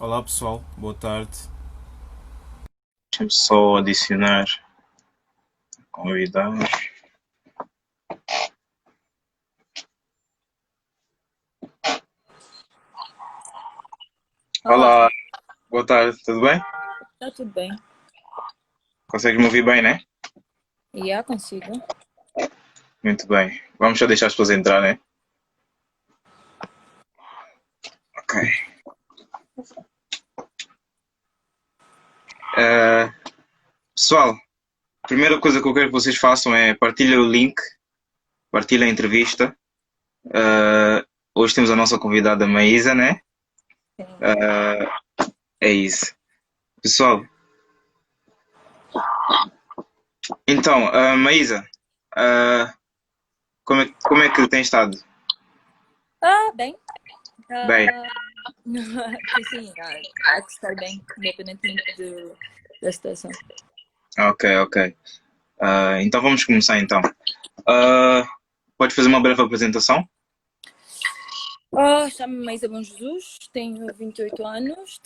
Olá pessoal, boa tarde. Deixa-me só adicionar convidados. Olá, Olá, boa tarde, tudo bem? está tudo bem? Consegues me ouvir bem, né? E há consigo? Muito bem. Vamos só deixar as pessoas entrar, né? Ok. Eh, Pessoal, a primeira coisa que eu quero que vocês façam é partilhar o link, partilhar a entrevista. Hoje temos a nossa convidada Maísa, né? Sim. Eh, É isso. Pessoal, então, Maísa, eh, como é que tem estado? Bem. Bem, Ah, sim, há que estar bem, independentemente da situação. ok, ok. Então vamos começar então. Uh, Pode fazer uma breve apresentação? Chamo-me Maísa Bom Jesus, tenho 28 anos,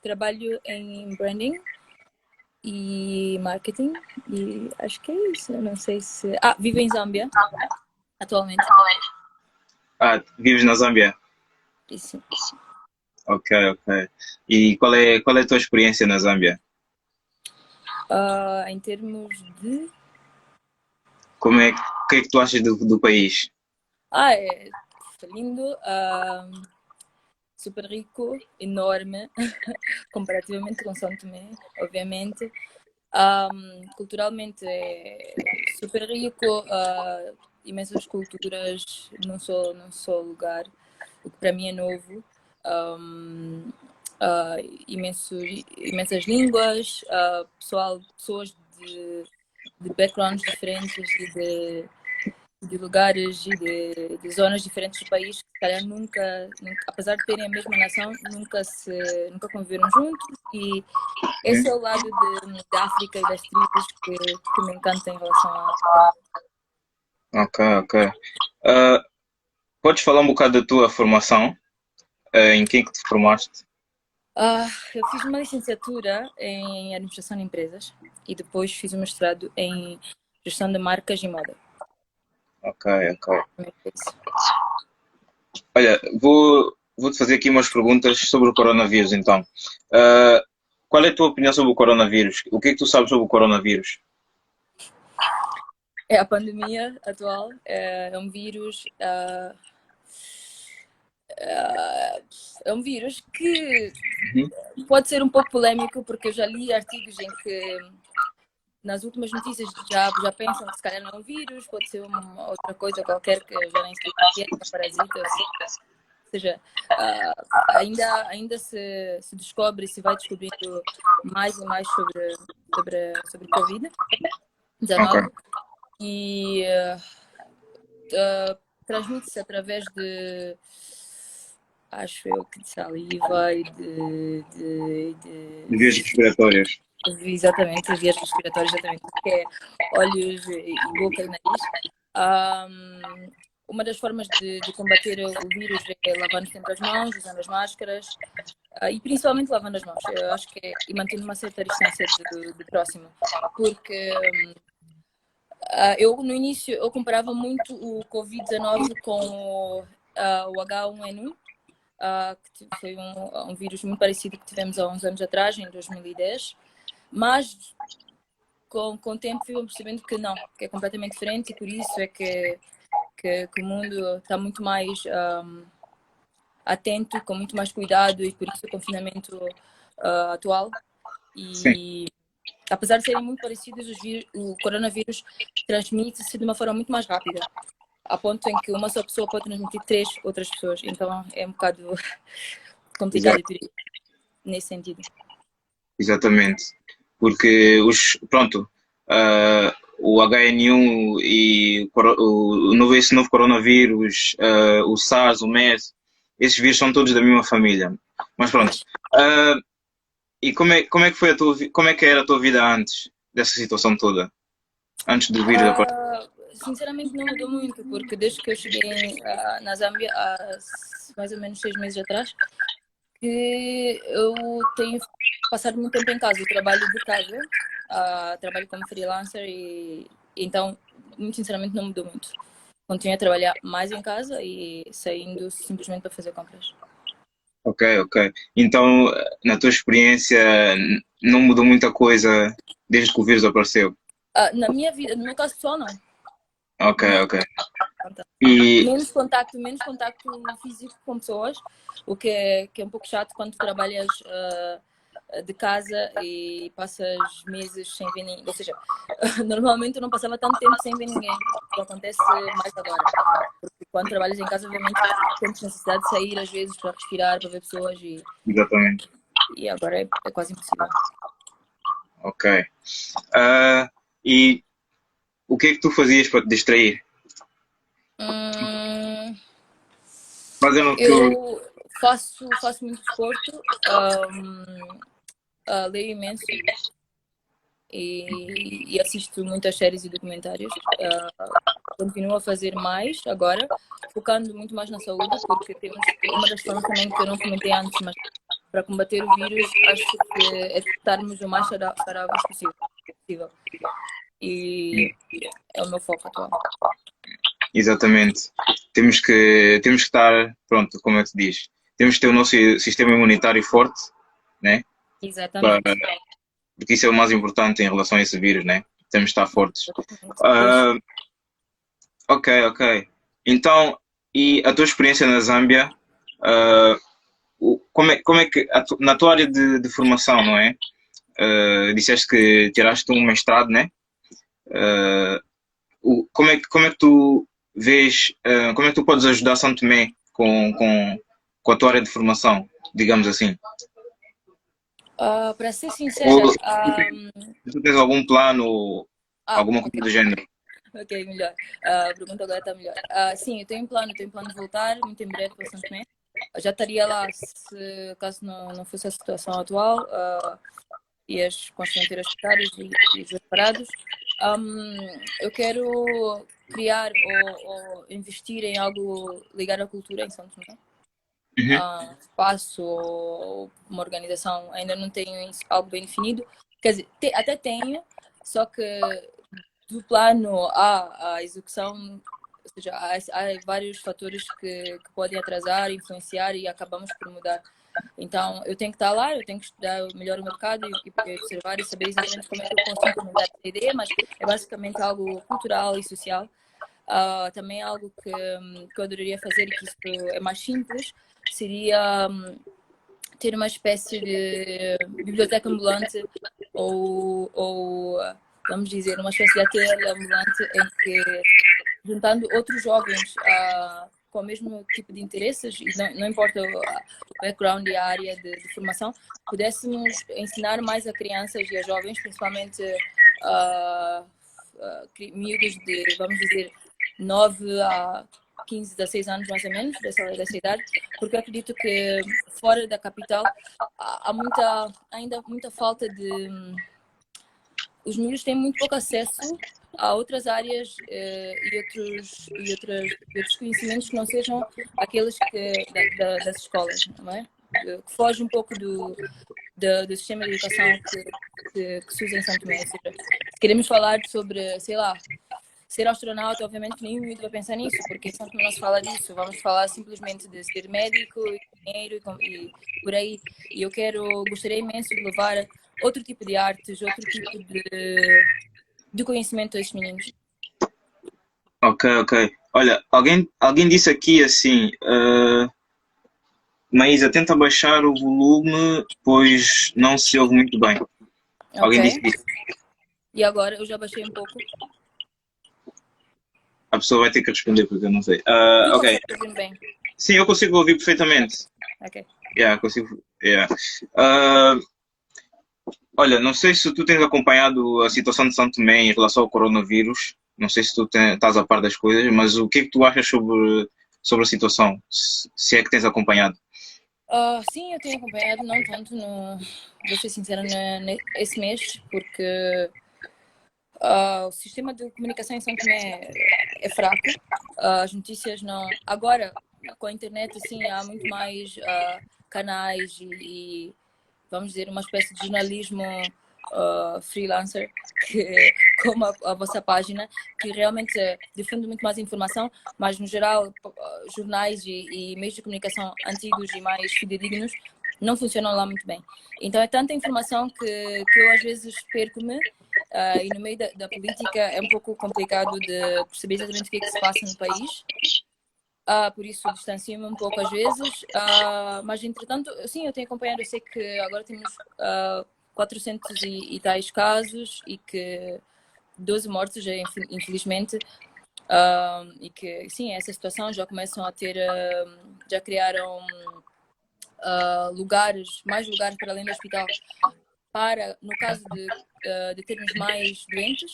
trabalho em branding e marketing e acho que é isso. Eu não sei se. Vivo em Zâmbia atualmente. Vives na Zâmbia? Isso. Ok, ok. E qual é a tua experiência na Zâmbia? Em termos de. O que é que tu achas do país? É lindo. Super rico, enorme, comparativamente com São Tomé, obviamente. Culturalmente é super rico, imensas culturas num só lugar, o que para mim é novo. Um, ah, imensas línguas, pessoas de backgrounds diferentes e de lugares e de zonas diferentes do país que se calhar nunca, apesar de terem a mesma nação, nunca conviveram juntos e esse é o lado da África e das tribos que me encanta em relação a. Ok, ok. Uh, Podes falar um bocado da tua formação? Em quem que te formaste? Eu fiz uma licenciatura em administração de empresas e depois fiz um mestrado em gestão de marcas e moda. Ok, ok. É isso. Olha, vou-te fazer aqui umas perguntas sobre o coronavírus, então. Uh, Qual é a tua opinião sobre o coronavírus? O que é que tu sabes sobre o coronavírus? É a pandemia atual, é um vírus. É um vírus que Uhum. pode ser um pouco polêmico, porque eu já li artigos em que nas últimas notícias já pensam que se calhar não é um vírus, pode ser uma outra coisa qualquer que eu já nem sei o que é um parasita, ou seja, ainda se descobre, se vai descobrindo mais e mais sobre Covid-19 Ok. e transmite-se através de, acho eu, que de saliva e Vias respiratórias. exatamente, vias respiratórias, exatamente, que é olhos e boca e nariz. Uma das formas de combater o vírus é lavando sempre as mãos, usando as máscaras e principalmente lavando as mãos. Eu acho que e mantendo uma certa distância de próximo, porque eu no início eu comparava muito o Covid-19 com o H1N1, que foi um vírus muito parecido que tivemos há uns anos atrás, em 2010, mas com o tempo fui percebendo que não, que é completamente diferente e por isso é que o mundo está muito mais atento, com muito mais cuidado e por isso o confinamento atual. Sim, E apesar de serem muito parecidos, o coronavírus transmite-se de uma forma muito mais rápida, a ponto em que uma só pessoa pode transmitir três outras pessoas. Então é um bocado complicado e exato, perigoso nesse sentido. exatamente. Porque pronto, o HN1 e esse novo coronavírus, o SARS, o MERS, esses vírus são todos da mesma família. Mas pronto. Ah, e como é que foi como é que era a tua vida antes dessa situação toda? Antes do vírus aparecer? Sinceramente não mudou muito, porque desde que eu cheguei na Zâmbia há mais ou menos 6 meses atrás, que eu tenho passado muito tempo em casa. Eu trabalho de casa, trabalho como freelancer e então, muito sinceramente, não mudou muito. Continuo a trabalhar mais em casa e saindo simplesmente para fazer compras. Ok, ok. Então, na tua experiência, não mudou muita coisa desde que o vírus apareceu? Na minha vida, no meu caso pessoal, não. Ok, No meu ok. E, menos contacto físico com pessoas, o que é um pouco chato quando trabalhas de casa e passas meses sem ver ninguém. Ou seja, normalmente eu não passava tanto tempo sem ver ninguém. Isso acontece mais agora. Porque quando trabalhas em casa, obviamente, tens necessidade de sair às vezes para respirar, para ver pessoas exatamente. e agora é quase impossível. Ok. Ah, e o que é que tu fazias para te distrair? Hum, Fazendo o que eu... eu faço muito desporto, leio imenso e assisto muitas séries e documentários. Continuo a fazer mais agora, focando muito mais na saúde, porque temos uma das formas também que eu não comentei antes, mas para combater o vírus, acho que é estarmos o mais saudáveis possível. E é o meu foco atual. Exatamente. Temos que estar, pronto, como é que se diz? Temos que ter o nosso sistema imunitário forte, né? Exatamente. Porque isso é o mais importante em relação a esse vírus, né? Temos que estar fortes. Pois, Ah, ok, ok. Então, e a tua experiência na Zâmbia, ah, como é que, na tua área de formação, não é? Disseste que tiraste um mestrado, né? Ah, como é que tu vês, como é que tu podes ajudar São Tomé com a tua área de formação, digamos assim? para ser Ou sincera, tu tens algum plano, alguma ok. coisa do género? Ok, melhor. A pergunta agora está melhor. Sim, eu tenho plano de voltar muito em breve para São Tomé. Já estaria lá se caso não fosse a situação atual e com as fronteiras fechadas e os voos parados. Eu quero criar ou investir em algo ligado à cultura em São Tomé. Uhum. Espaço ou uma organização, ainda não tenho algo bem definido. Quer dizer, até tenho, só que do plano à execução, ou seja, há vários fatores que podem atrasar, influenciar e acabamos por mudar. Então, eu tenho que estar lá, eu tenho que estudar melhor o mercado e observar e saber exatamente como é que eu consigo implementar essa ideia, mas é basicamente algo cultural e social. Também algo que eu adoraria fazer e que isso é mais simples, seria ter uma espécie de biblioteca ambulante ou vamos dizer, uma espécie de ateliê ambulante em que, juntando outros jovens com o mesmo tipo de interesses, e não importa o background e a área de formação, pudéssemos ensinar mais a crianças e a jovens, principalmente miúdos de, vamos dizer, 9 a 15, 16 anos mais ou menos, dessa idade, porque eu acredito que fora da capital há ainda muita falta de... Os miúdos têm muito pouco acesso a outras áreas e outros conhecimentos que não sejam aqueles das escolas, não é? Que foge um pouco do sistema de educação que se usa em São Tomé. Se queremos falar sobre, sei lá, ser astronauta, obviamente que nenhum miúdo vai pensar nisso, porque em São Tomé não se fala disso. Vamos falar simplesmente de ser médico, engenheiro e por aí. E gostaria imenso de levar outro tipo de artes, outro tipo de conhecimento a esses meninos. Ok, ok. Olha, alguém disse aqui assim, Maísa, tenta baixar o volume, pois não se ouve muito bem. Ok? Alguém disse isso. E agora eu já baixei um pouco. A pessoa vai ter que responder porque eu não sei. Tu Ok. consegues ouvir bem? Sim, eu consigo ouvir perfeitamente. Ok. Yeah, consigo. Yeah. Ah, olha, não sei se tu tens acompanhado a situação de São Tomé em relação ao coronavírus. Não sei se tu estás a par das coisas, mas o que é que tu achas sobre a situação? Se é que tens acompanhado. Sim, eu tenho acompanhado, não tanto, vou ser sincera, esse mês, porque o sistema de comunicação em São Tomé é fraco. As notícias não... Agora, com a internet, assim, há muito mais canais vamos dizer, uma espécie de jornalismo freelancer, como a vossa página, que realmente difunde muito mais informação, mas no geral jornais e meios de comunicação antigos e mais fidedignos não funcionam lá muito bem. Então é tanta informação que eu às vezes perco-me e no meio da política é um pouco complicado de perceber exatamente o que é que se passa no país. Por isso distancio-me um pouco às vezes, mas entretanto, sim, eu tenho acompanhado, eu sei que agora temos 400 e tais casos e que 12 mortos, infelizmente, e que sim, essa situação já começam a ter, já criaram mais lugares para além do hospital, para, no caso de termos mais doentes,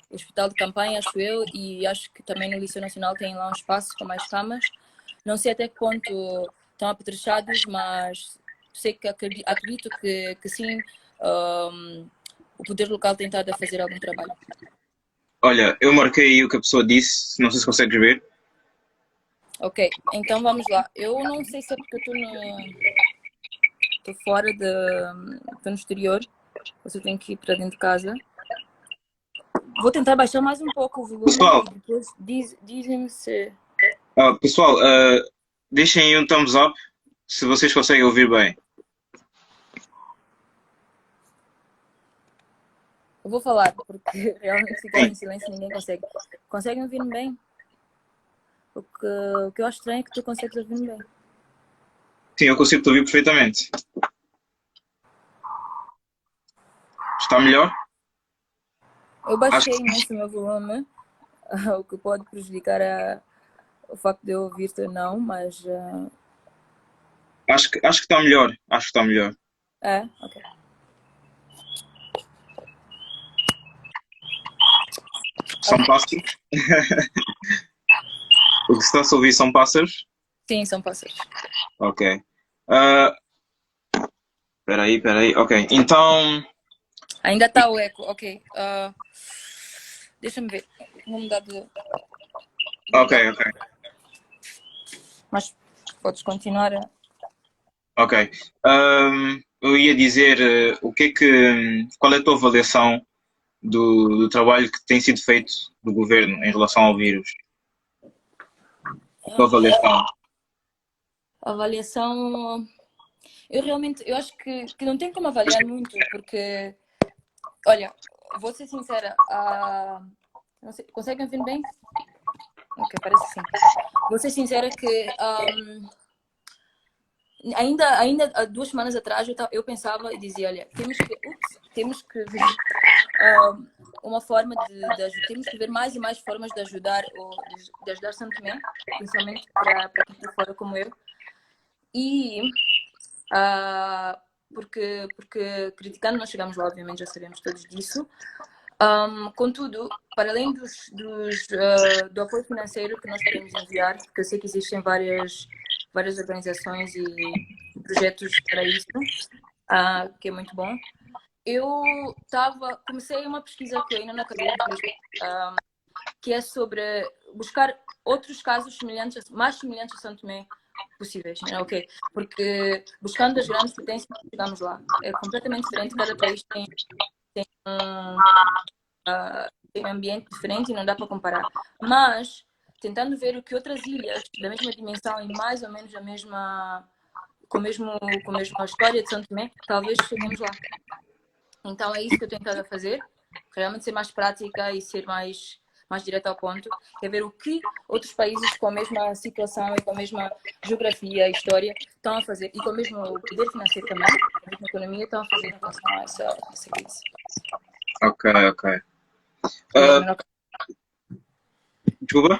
o hospital de campanha, acho eu, e acho que também no Liceu Nacional tem lá um espaço com mais camas. Não sei até que ponto estão apetrechados, mas sei que acredito que sim, o poder local tem estado a fazer algum trabalho. Olha, eu marquei o que a pessoa disse, não sei se consegues ver. Ok, então vamos lá. Eu não sei se é porque eu estou fora estou no exterior, você tem que ir para dentro de casa. Vou tentar baixar mais um pouco o volume Pessoal, e depois dizem-me se... pessoal, deixem aí um thumbs up se vocês conseguem ouvir bem. Eu vou falar, porque realmente ficar Sim, em silêncio ninguém consegue. Conseguem ouvir-me bem? O que eu acho estranho é que tu consegues ouvir-me bem. sim, eu consigo te ouvir perfeitamente. Está melhor? Eu Acho baixei que sim. imenso o meu volume, o que pode prejudicar o facto de eu ouvir-te ou não, mas... Acho que está melhor. Acho que está melhor. Ok. São pássaros. O que se está a ouvir são pássaros? Sim, são pássaros. Ok. Uh, Peraí. Ok, então. Ainda está o eco, ok. Deixa-me ver. Vou mudar de Ok, lugar. ok. Mas podes continuar. Ok. Eu ia dizer o que é que. Qual é a tua avaliação do trabalho que tem sido feito do governo em relação ao vírus? A tua avaliação. Avaliação... Eu acho que não tem como avaliar muito, porque... Olha, vou ser sincera. Não sei, conseguem ouvir bem? Ok, parece que sim. Vou ser sincera que ainda há 2 semanas atrás eu pensava e dizia, olha, temos que ver uma forma temos que ver mais e mais formas de ajudar de ajudar São Tomé, principalmente para quem está fora como eu. E porque criticando não chegamos lá, obviamente já sabemos todos disso. Contudo, para além do apoio financeiro que nós podemos enviar, porque eu sei que existem várias organizações e projetos para isso, que é muito bom. Eu comecei uma pesquisa que eu ainda não acabei, que é sobre buscar outros casos mais semelhantes a São Tomé possíveis, ok? Porque buscando as grandes potências chegamos lá. É completamente diferente, cada país tem um ambiente diferente e não dá para comparar. Mas tentando ver o que outras ilhas da mesma dimensão e mais ou menos com a mesma história de São Tomé, talvez cheguemos lá. Então é isso que eu tenho tentado a fazer, realmente ser mais prática e ser mais direto ao ponto, é ver o que outros países com a mesma situação e com a mesma geografia e história estão a fazer, e com o mesmo poder financeiro também, a mesma economia, estão a fazer em relação a essa crise. Ok. E ainda não, Desculpa?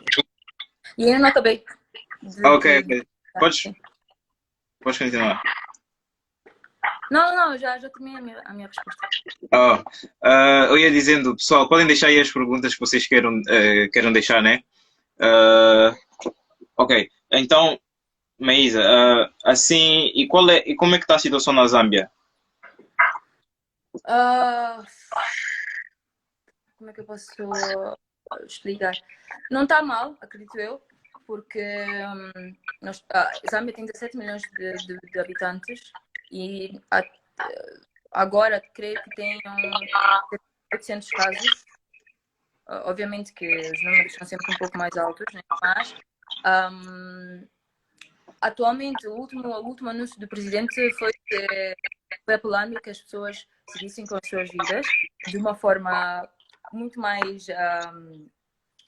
e ainda não acabei Ok. sim. Podes continuar. Não, já terminei a minha resposta. Eu ia dizendo, pessoal, podem deixar aí as perguntas que vocês queiram deixar, né? Ok, então, Maísa, assim, e como é que está a situação na Zâmbia? Como é que eu posso explicar? Não está mal, acredito eu, porque Zâmbia tem 17 milhões de habitantes e agora creio que tenham 800 casos. Obviamente que os números são sempre um pouco mais altos, né? Mas atualmente o último anúncio do presidente foi apelando que as pessoas seguissem com as suas vidas de uma forma muito mais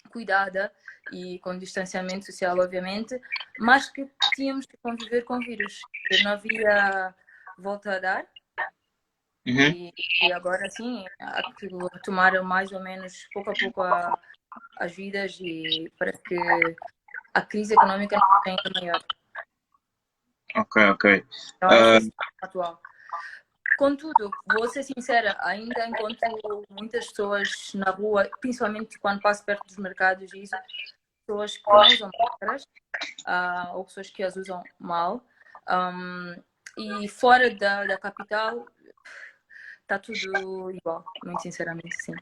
cuidada e com distanciamento social, obviamente, mas que tínhamos que conviver com o vírus, que não havia volta a dar. Uhum. E agora sim, há que retomar mais ou menos pouco a pouco as vidas e para que a crise econômica não seja ainda maior. Ok. Então, essa é a situação atual. Contudo, vou ser sincera, ainda encontro muitas pessoas na rua, principalmente quando passo perto dos mercados e isso, pessoas que não usam máscaras ou pessoas que as usam mal. E fora da capital está tudo igual, muito sinceramente, sim.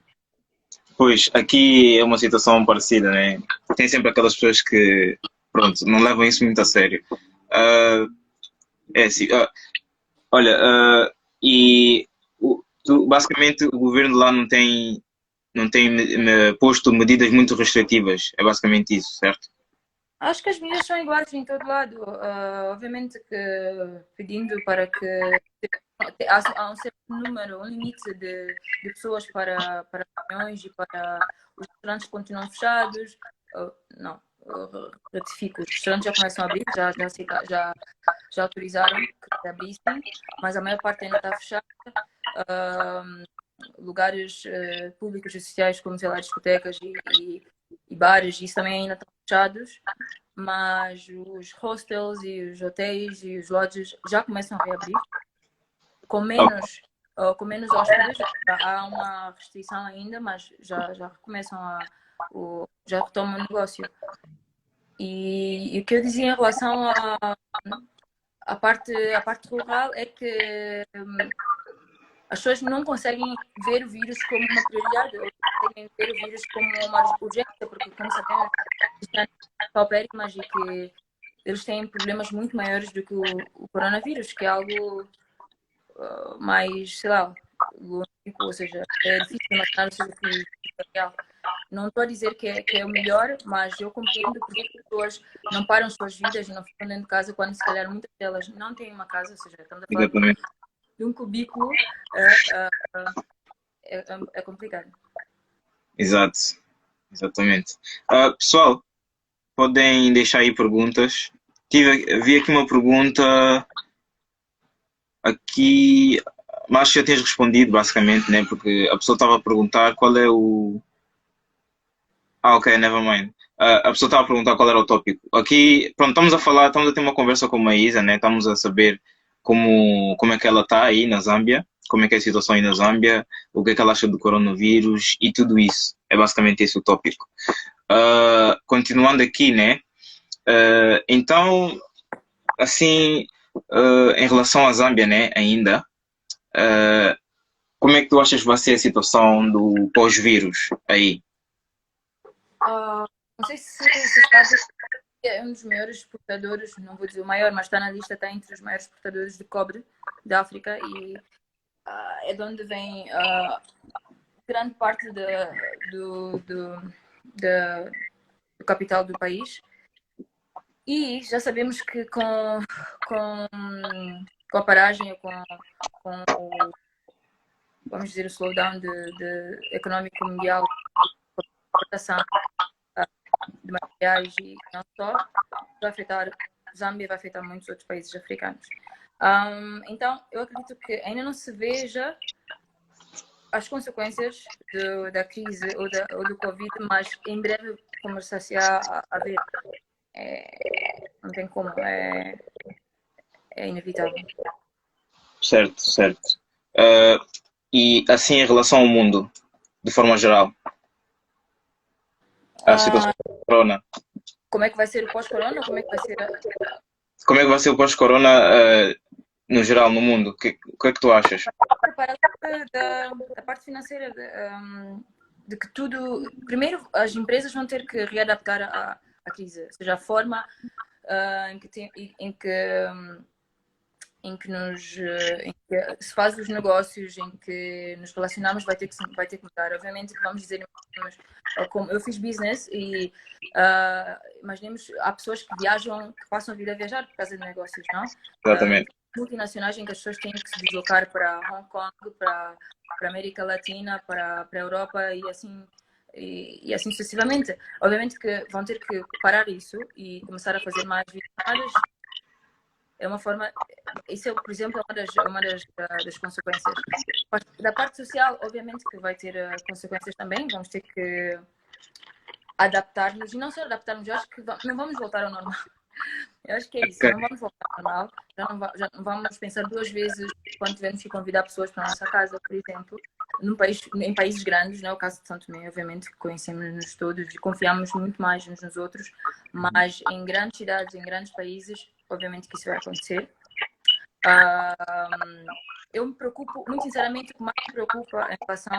Pois, aqui é uma situação parecida, né? Tem sempre aquelas pessoas que, pronto, não levam isso muito a sério. É assim, olha, e basicamente o governo lá não tem posto medidas muito restritivas. É basicamente isso, certo? Acho que as medidas são iguais em todo lado. Obviamente que pedindo para que há um certo número, um limite de pessoas para reuniões e para os restaurantes continuam fechados. Não, ratifico, os restaurantes já começam a abrir, já autorizaram que abrissem, mas a maior parte ainda está fechada. Lugares públicos e sociais como, sei lá, discotecas e bares, isso também ainda estão fechados, mas os hostels e os hotéis e os lodges já começam a reabrir, com menos hóspedes. Há uma restrição ainda, mas já começam já retomam o negócio. E o que eu dizia em relação à parte rural é que as pessoas não conseguem ver o vírus como uma prioridade, ou conseguem ver o vírus como uma urgência, porque, como sabemos, existem paupérrimas e que eles têm problemas muito maiores do que o coronavírus, que é algo mais, sei lá, lógico, ou seja, é difícil imaginar o seu efeito real. Não estou a dizer que é o melhor, mas eu compreendo porque as pessoas não param suas vidas e não ficam dentro de casa quando, se calhar, muitas delas não têm uma casa, ou seja, estamos a falar Exatamente. de um cubículo, é complicado. Exatamente. Pessoal, podem deixar aí perguntas. Vi aqui uma pergunta aqui, mas acho que já tens respondido basicamente, né? Porque a pessoa estava a perguntar qual é o. Ok, never mind. A pessoa estava a perguntar qual era o tópico. Aqui, pronto, estamos a ter uma conversa com a Maísa, né? Estamos a saber como é que ela está aí na Zâmbia, como é que é a situação aí na Zâmbia, o que é que ela acha do coronavírus e tudo isso. É basicamente esse o tópico. Continuando aqui, né? Então, assim, em relação à Zâmbia, né? Ainda, como é que tu achas que vai ser a situação do pós-vírus aí? Não sei se sabe, é um dos maiores exportadores, não vou dizer o maior, mas está na lista, está entre os maiores exportadores de cobre da África e é de onde vem grande parte do capital do país. E já sabemos que com a paragem, com o, vamos dizer, o slowdown econômico mundial, exportação de materiais e não só, vai afetar Zâmbia, vai afetar muitos outros países africanos. Então, eu acredito que ainda não se veja as consequências da crise ou do Covid, mas em breve começar-se a ver. Não tem como, é inevitável. Certo. E assim, em relação ao mundo, de forma geral, a situação do corona. Como é que vai ser o pós-corona? Como é que vai ser Como é que vai ser o pós-corona no geral, no mundo? O que é que tu achas? preparada da parte financeira, de que tudo. Primeiro, as empresas vão ter que readaptar a crise, ou seja, a forma em que, em que se faz os negócios, em que nos relacionamos, vai ter que mudar. Obviamente que vamos dizer, como eu fiz business e imaginemos, há pessoas que viajam, que passam a vida a viajar por causa de negócios, não? Exatamente. Multinacionais em que as pessoas têm que se deslocar para Hong Kong, para a América Latina, para a Europa e assim sucessivamente. Obviamente que vão ter que parar isso e começar a fazer mais videochamadas. É uma forma, isso é, por exemplo, uma das consequências. Da parte social, obviamente que vai ter consequências também, vamos ter que adaptar-nos, e não só adaptar-nos, eu acho que não vamos voltar ao normal. Eu acho que é isso, Ok. não vamos voltar ao normal, já não vamos pensar duas vezes quando tivermos que convidar pessoas para a nossa casa, por exemplo, em países grandes, não é o caso de São Tomé, obviamente, que conhecemos-nos todos e confiamos muito mais uns nos outros, mas em grandes cidades, em grandes países, obviamente que isso vai acontecer. Eu me preocupo, muito sinceramente, o que mais me preocupa em relação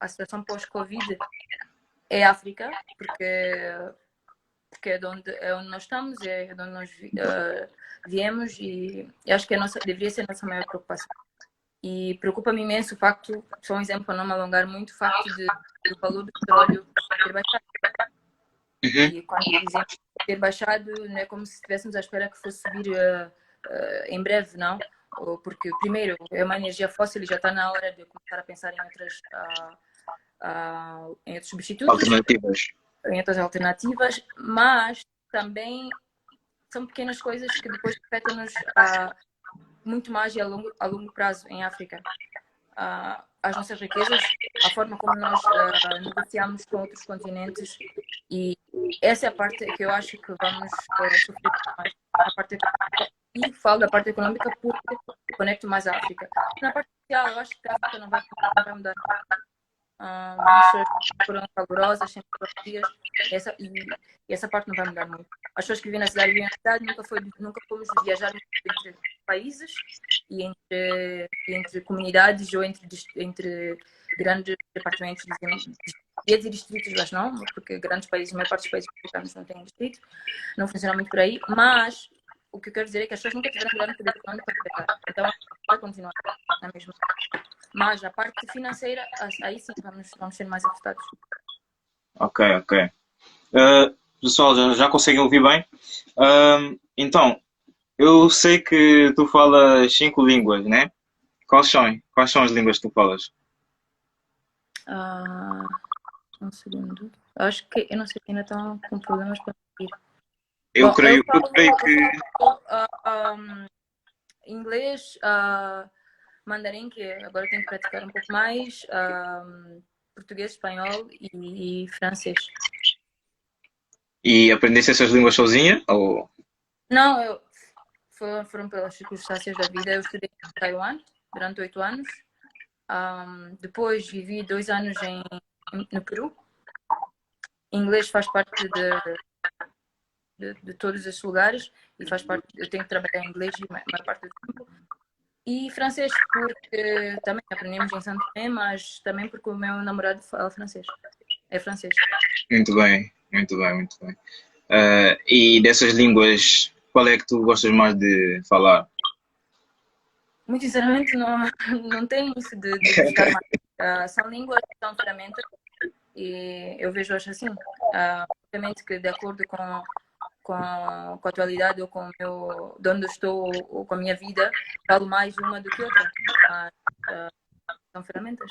à situação pós-Covid é a África, porque é onde nós estamos, é de onde nós viemos e acho que deveria ser a nossa maior preocupação. E preocupa-me imenso o facto, só um exemplo para não me alongar muito, o facto do valor do petróleo ter baixado. E quando dizemos ter baixado, não é como se estivéssemos à espera que fosse subir em breve, não? Porque, primeiro, é uma energia fóssil e já está na hora de começar a pensar em outros substitutos. Alternativas. Em outras alternativas, mas também são pequenas coisas que depois afetam-nos muito mais e a longo prazo em África. As nossas riquezas, a forma como nós negociamos com outros continentes, e essa é a parte que eu acho que vamos sofrer mais. A parte econômica, e falo da parte econômica porque conecto mais à África. Na parte social, eu acho que a África não vai mudar. As pessoas foram calorosas, sempre dias, e essa parte não vai mudar muito. As pessoas que vivem na cidade nunca fomos viajar entre países e entre comunidades ou entre grandes departamentos, ia dizer distritos, mas não, porque grandes países, a maior parte dos países africanos não têm distrito, não funciona muito por aí, mas o que eu quero dizer é que as pessoas nunca tiveram grande poder econômico para viajar, então vai continuar na mesma. Mas a parte financeira, aí sim vamos ser mais afetados. Ok, ok. Pessoal, já conseguem ouvir bem? Então, eu sei que tu falas 5 línguas, né? Quais são as línguas que tu falas? Um segundo. Acho que, eu não sei, ainda estão com problemas para ir. Eu Bom, creio, eu creio que. Inglês, mandarim, que agora tenho que praticar um pouco mais, português, espanhol e francês. E aprendeste essas línguas sozinha? Ou... Não, foram pelas circunstâncias da vida. Eu estudei em Taiwan durante 8 anos. Depois vivi 2 anos no Peru. Inglês faz parte de todos esses lugares e faz parte. Eu tenho que trabalhar em inglês a maior parte do tempo. E francês, porque também aprendemos em Santo Tomé, mas também porque o meu namorado fala francês. É francês. Muito bem, muito bem, muito bem. E dessas línguas, qual é que tu gostas mais de falar? Muito sinceramente, não tem isso de buscar mais. São línguas que são ferramentas e eu vejo hoje assim. Obviamente que de acordo com a atualidade ou com de onde eu estou ou com a minha vida, falo mais uma do que outra. Mas são ferramentas.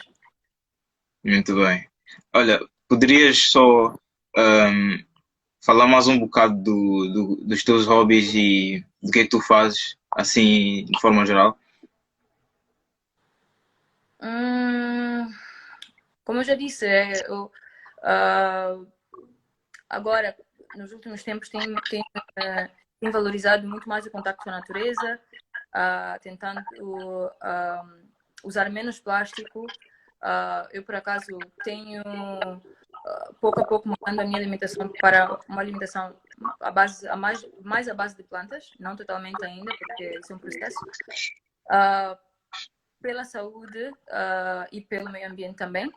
Muito bem. Olha, poderias só falar mais um bocado dos teus hobbies e do que é que tu fazes, assim, de forma geral? Como eu já disse, agora, nos últimos tempos, tenho valorizado muito mais o contato com a natureza, tentando usar menos plástico. Eu, por acaso, tenho pouco a pouco mudando a minha alimentação para uma alimentação mais à base de plantas, não totalmente ainda, porque isso é um processo. Pela saúde e pelo meio ambiente também.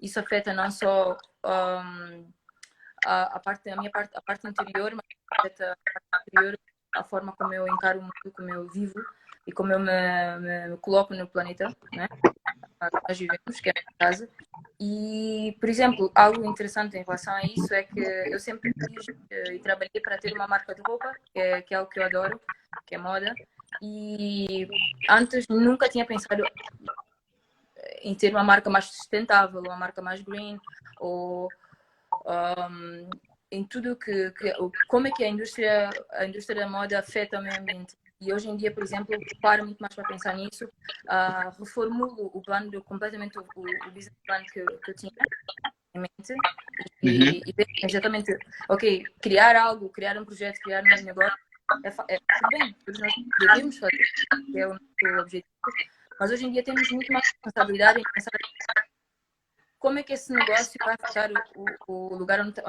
Isso afeta não só a parte interior, mas a parte interior, a forma como eu encaro o mundo, como eu vivo e como eu me coloco no planeta, né? Nós vivemos, que é a minha casa. E, por exemplo, algo interessante em relação a isso é que eu sempre quis e trabalhei para ter uma marca de roupa, que é algo que eu adoro, que é moda. E antes nunca tinha pensado em ter uma marca mais sustentável, uma marca mais green, ou em tudo como é que a indústria da moda afeta o meio ambiente. E hoje em dia, por exemplo, paro muito mais para pensar nisso, reformulo o plano, completamente o business plan que eu tinha em mente e ver exatamente, ok, criar um projeto, criar um negócio, tudo bem, todos nós devemos fazer, que é o nosso objetivo, mas hoje em dia temos muito mais responsabilidade em pensar como é que esse negócio vai afetar o lugar onde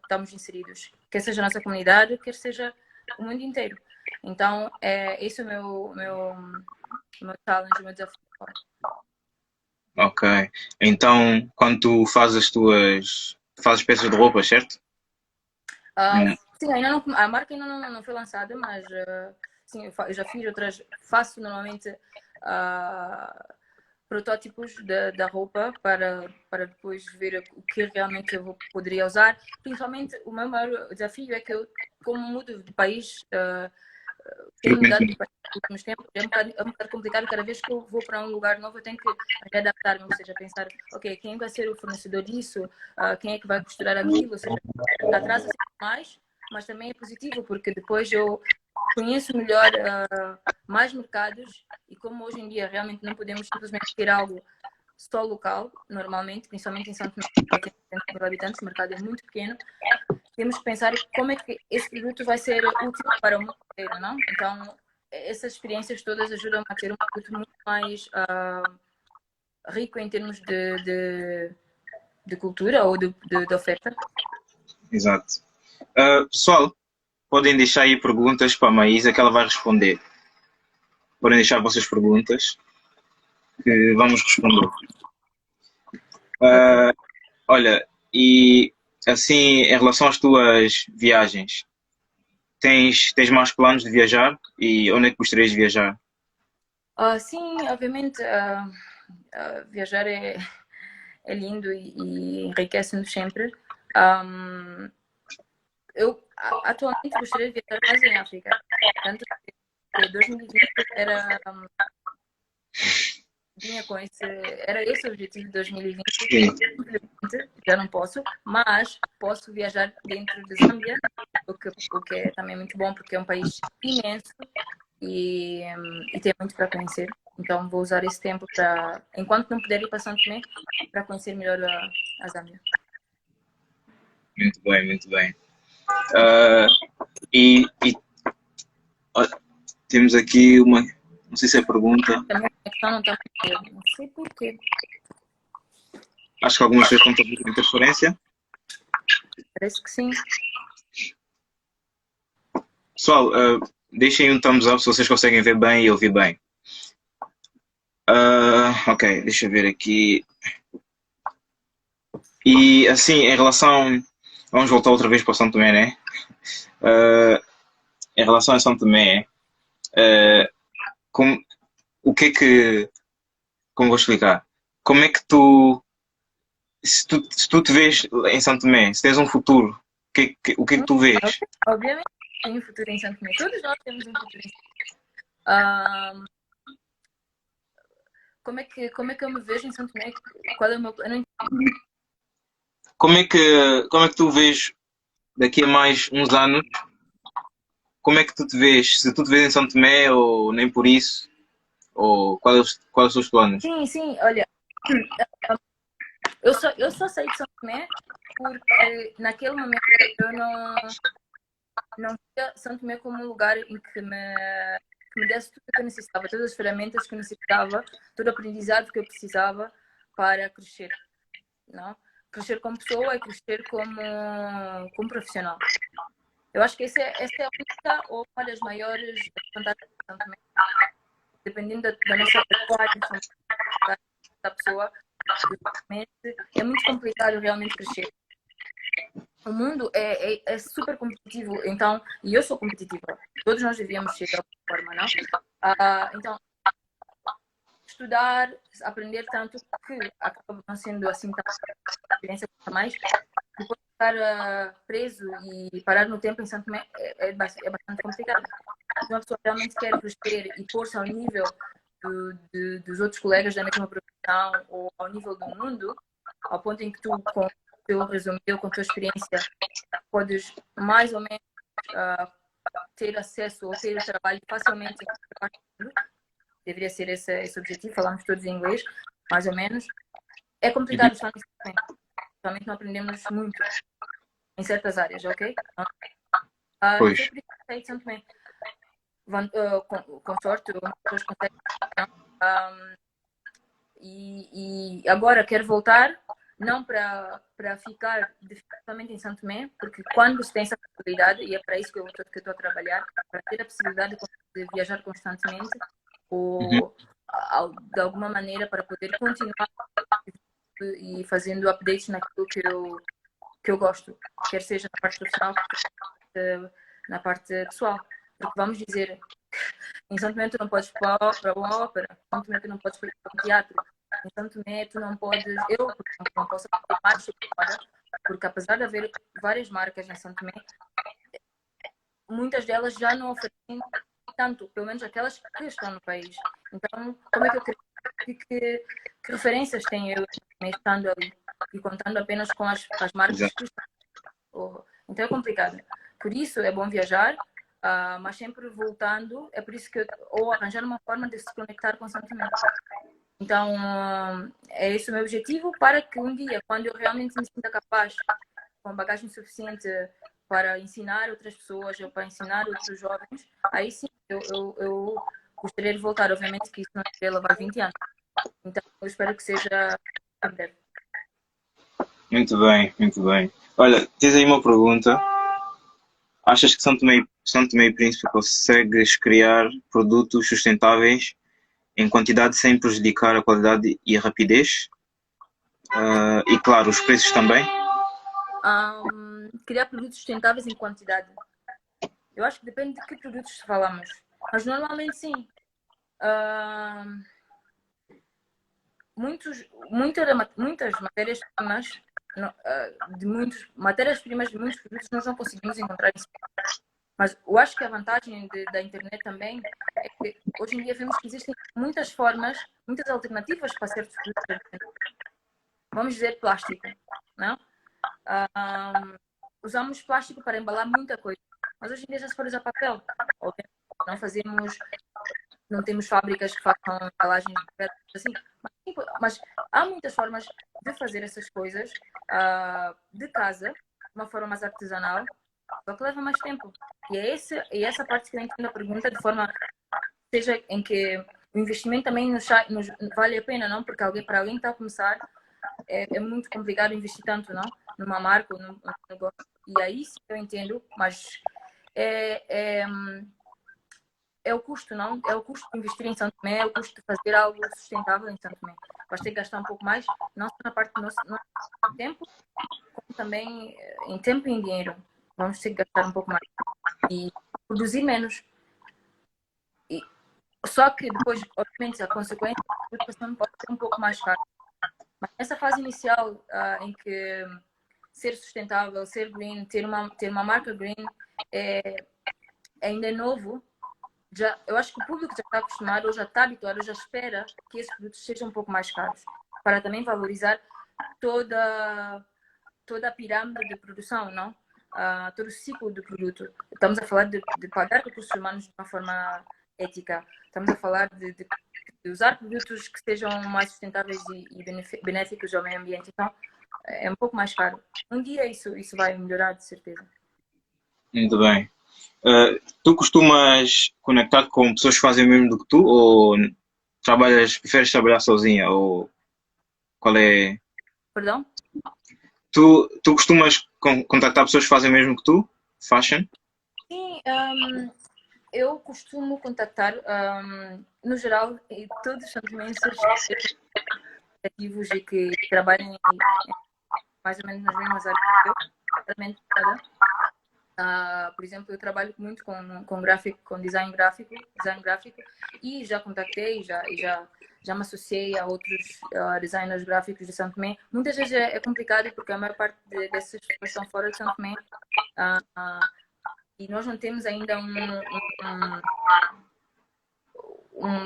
estamos inseridos, quer seja a nossa comunidade, quer seja o mundo inteiro. Então, esse é o meu challenge, o meu desafio. Ok. Então, quando tu fazes fazes peças de roupa, certo? Sim, ainda não, a marca ainda não foi lançada, mas sim, eu já fiz faço normalmente protótipos da roupa para depois ver o que realmente eu poderia usar. Principalmente, o meu maior desafio é que eu, como mudo de país, tenho mudado de país nos últimos tempos, é um bocado complicado. Cada vez que eu vou para um lugar novo, eu tenho que adaptar-me, ou seja, pensar, ok, quem vai ser o fornecedor disso, quem é que vai costurar aquilo, ou seja, atrasa sempre mais, mas também é positivo, porque depois eu conheço melhor mais mercados e como hoje em dia realmente não podemos simplesmente ter algo só local, normalmente, principalmente em Santo Tomé, que tem 70 mil habitantes, o mercado é muito pequeno, temos que pensar como é que esse produto vai ser útil para o mundo inteiro, não? Então, essas experiências todas ajudam a ter um produto muito mais rico em termos de cultura ou de oferta. Exato. Pessoal, podem deixar aí perguntas para a Maísa que ela vai responder. Podem deixar vossas perguntas que vamos responder. Olha, e assim, em relação às tuas viagens, tens mais planos de viajar? E onde é que gostarias de viajar? Sim, obviamente, viajar é lindo e enriquece-nos sempre. Eu atualmente gostaria de viajar mais em África, tanto que 2020 era esse o objetivo de 2020. Infelizmente, já não posso, mas posso viajar dentro de Zâmbia, o que é também muito bom, porque é um país imenso e tem muito para conhecer. Então, vou usar esse tempo para, enquanto não puder ir para Santo Tomé, para conhecer melhor a Zâmbia. Muito bem, muito bem. E temos aqui uma. Não sei se é pergunta. A minha conexão não está muito boa, não sei porquê. Acho que algumas pessoas estão com interferência. Parece que sim. Pessoal, deixem um thumbs up se vocês conseguem ver bem e ouvir bem. Ok, deixa eu ver aqui. E assim, em relação. Vamos voltar outra vez para São Tomé, né? Em relação a São Tomé, o que é que. Como vou explicar? Como é que tu. Se tu te vês em São Tomé, se tens um futuro, o que é que tu vês? Obviamente, tem um futuro em Santo Tomé. Todos nós temos um futuro em Santo Tomé. Como é que eu me vejo em Santo Tomé? Qual é o meu plano? Como é que tu vês daqui a mais uns anos? Como é que tu te vês? Se tu te vês em São Tomé ou nem por isso? Ou quais são os teus planos? Sim, olha, eu só saí de São Tomé porque naquele momento eu não via São Tomé como um lugar em que me desse tudo o que eu necessitava, todas as ferramentas que eu necessitava, todo o aprendizado que eu precisava para crescer, não? Crescer como pessoa e crescer como profissional. Eu acho que essa é a única ou uma das maiores vantagens de São Tomé. Dependendo da nossa pecuária, da pessoa, é muito complicado realmente crescer. o mundo é super competitivo, então, e eu sou competitiva, todos nós devíamos ser de alguma forma, não? Então, estudar, aprender tanto que acaba não sendo assim tão experiência mais, depois ficar preso e parar no tempo em Santo Tomé é bastante complicado. Se uma pessoa realmente quer crescer e pôr-se ao nível dos outros colegas da mesma profissão ou ao nível do mundo, ao ponto em que tu, com o teu resumo, com a tua experiência, podes mais ou menos ter acesso ou ter o trabalho facilmente em qualquer parte do mundo. Deveria ser esse objetivo, falamos todos em inglês, mais ou menos. É complicado estar nesse momento. Realmente não aprendemos muito em certas áreas, ok? E foi por isso que saí de Santo Tomé. Com sorte, as pessoas conseguem. E agora quero voltar, não para ficar definitivamente em Santo Tomé, porque quando se tem essa possibilidade, e é para isso que eu estou a trabalhar, para ter a possibilidade de viajar constantemente, ou de alguma maneira para poder continuar e fazendo updates naquilo que eu gosto, quer seja na parte profissional, quer na parte pessoal. Porque vamos dizer, em Santo Tomé tu não podes para uma ópera, em Santo Tomé tu não podes para um teatro, em Santo Tomé tu não podes, eu por exemplo, não posso fazer mais fora, porque apesar de haver várias marcas em Santo Tomé, muitas delas já não oferecem tanto, pelo menos aquelas que estão no país. Então, como é que eu quero que referências tenho eu estando ali e contando apenas com as marcas que estão? Então é complicado. Por isso é bom viajar, mas sempre voltando. É por isso que ou arranjar uma forma de se conectar com Santo Tomé. Então é esse o meu objetivo, para que um dia, quando eu realmente me sinta capaz, com bagagem suficiente para ensinar outras pessoas ou para ensinar outros jovens, aí sim eu gostaria de voltar. Obviamente que isso não vai levar 20 anos. Então eu espero que seja em breve. Muito bem, muito bem. Olha, tens aí uma pergunta. Achas que São Tomé e Príncipe consegues criar produtos sustentáveis em quantidade sem prejudicar a qualidade e a rapidez? E claro, os preços também? Criar produtos sustentáveis em quantidade. Eu acho que depende de que produtos falamos. Mas normalmente sim. Muitas matérias-primas de muitos produtos nós não conseguimos encontrar em si. Mas eu acho que a vantagem da internet também é que hoje em dia vemos que existem muitas formas, muitas alternativas para certos produtos. Vamos dizer plástico, não? Usamos plástico para embalar muita coisa, mas hoje em dia já se pode usar papel. Não temos fábricas que façam embalagens assim, mas há muitas formas de fazer essas coisas de casa, de uma forma mais artesanal, só que leva mais tempo. E é essa parte que eu entendo a pergunta, de forma seja em que o investimento também nos vale a pena, não? Porque para alguém que está a começar, é muito complicado investir tanto, não? Numa marca ou num negócio. E aí sim eu entendo, mas é o custo, não? É o custo de investir em Santo Tomé, é o custo de fazer algo sustentável em Santo Tomé. Vais ter que gastar um pouco mais, não só na parte do nosso tempo, como também em tempo e em dinheiro. Vamos ter que gastar um pouco mais e produzir menos. Só que depois, obviamente, a consequência da produção pode ser um pouco mais cara. Mas nessa fase inicial, em que ser sustentável, ser green, ter uma marca green ainda é novo, eu acho que o público já está acostumado, ou já está habituado, ou já espera que esses produtos sejam um pouco mais caros, para também valorizar toda a pirâmide de produção, não? Todo o ciclo do produto. Estamos a falar de pagar recursos humanos de uma forma ética. Estamos a falar de usar produtos que sejam mais sustentáveis e benéficos ao meio ambiente. Então, é um pouco mais caro. Um dia isso vai melhorar, de certeza. Muito bem. Tu costumas conectar com pessoas que fazem o mesmo do que tu, ou preferes trabalhar sozinha, ou qual é? Perdão? Tu costumas contactar pessoas que fazem o mesmo que tu? Fashion? Sim, eu costumo contactar, no geral, e todos os santomenses ativos e que trabalhem mais ou menos nas mesmas áreas que eu. fragmentada. Por exemplo, eu trabalho muito com gráfico, com design gráfico, e já contactei, já me associei a outros designers gráficos de Santo Tomé. Muitas vezes é complicado porque a maior parte dessas pessoas estão fora de Santo Tomé, e nós não temos ainda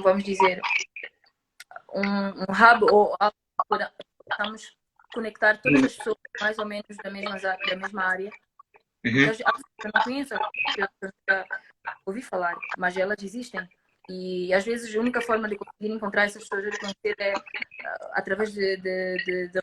vamos dizer, um hub ou algo para estamos conectar todas as pessoas mais ou menos da mesma área. Uhum. Eu não conheço, eu nunca ouvi falar, mas elas existem. E às vezes a única forma de conseguir encontrar essas pessoas de conhecer é através de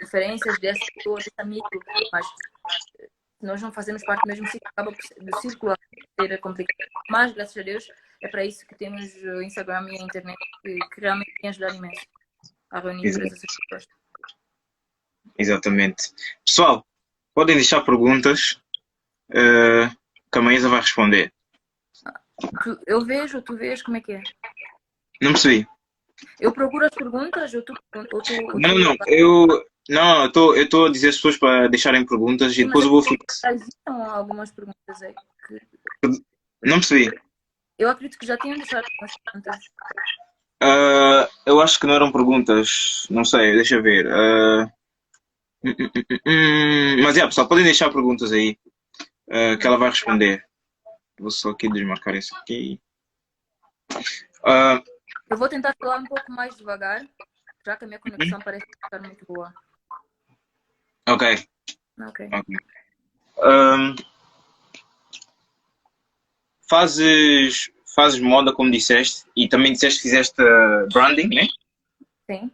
referências dessa pessoa, desse amigo. Mas se nós não fazemos parte do mesmo círculo, acaba do círculo a ser complicado. Mas graças a Deus é para isso que temos o Instagram e a internet, que realmente tem ajudado imenso a reunir todas essas pessoas. Exatamente. Pessoal, podem deixar perguntas que a Maísa vai responder. Eu vejo, tu vês como é que é? Não percebi. Eu procuro as perguntas ou tu... Não. Eu estou a dizer às pessoas para deixarem perguntas e depois eu vou fixar. Existem algumas perguntas aí que... Não percebi. Eu acredito que já tinham deixado algumas perguntas. Eu acho que não eram perguntas. Não sei, deixa eu ver. Mas pessoal, podem deixar perguntas aí que ela vai responder. Vou só aqui desmarcar isso aqui. Eu vou tentar falar um pouco mais devagar, já que a minha conexão parece estar muito boa. Ok. Fazes moda, como disseste, e também disseste que fizeste branding, né? Sim.